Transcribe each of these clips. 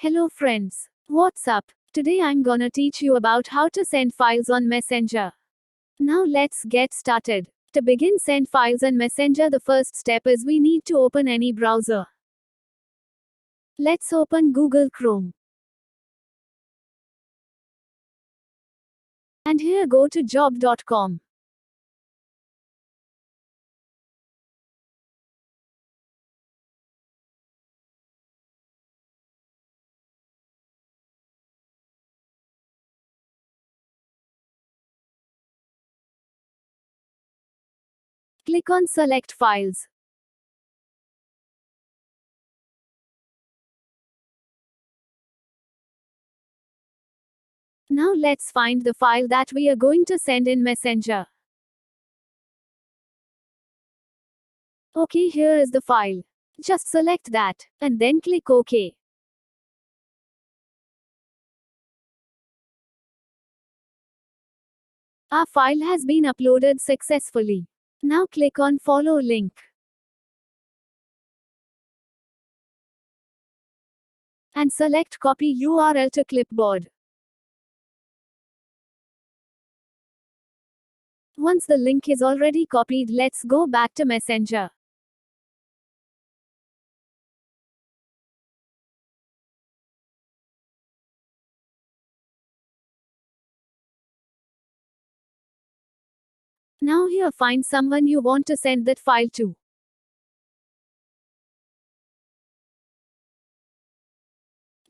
Hello friends. What's up? Today I'm gonna teach you about how to send files on Messenger. Now let's get started. To begin send files on Messenger, the first step is we need to open any browser. Let's open Google Chrome. And here go to job.com. Click on select files. Now let's find the file that we are going to send in Messenger. Okay, here is the file. Just select that, and then click OK. Our file has been uploaded successfully. Now click on follow link. And select copy URL to clipboard. Once the link is already copied, let's go back to Messenger. Now here find someone you want to send that file to.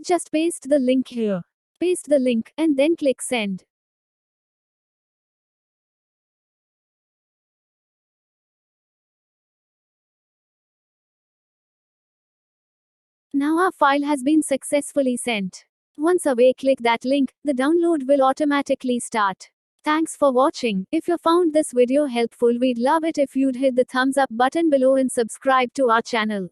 Just paste the link here. Paste the link, and then click send. Now our file has been successfully sent. Once away, click that link, the download will automatically start. Thanks for watching. If you found this video helpful, we'd love it if you'd hit the thumbs up button below and subscribe to our channel.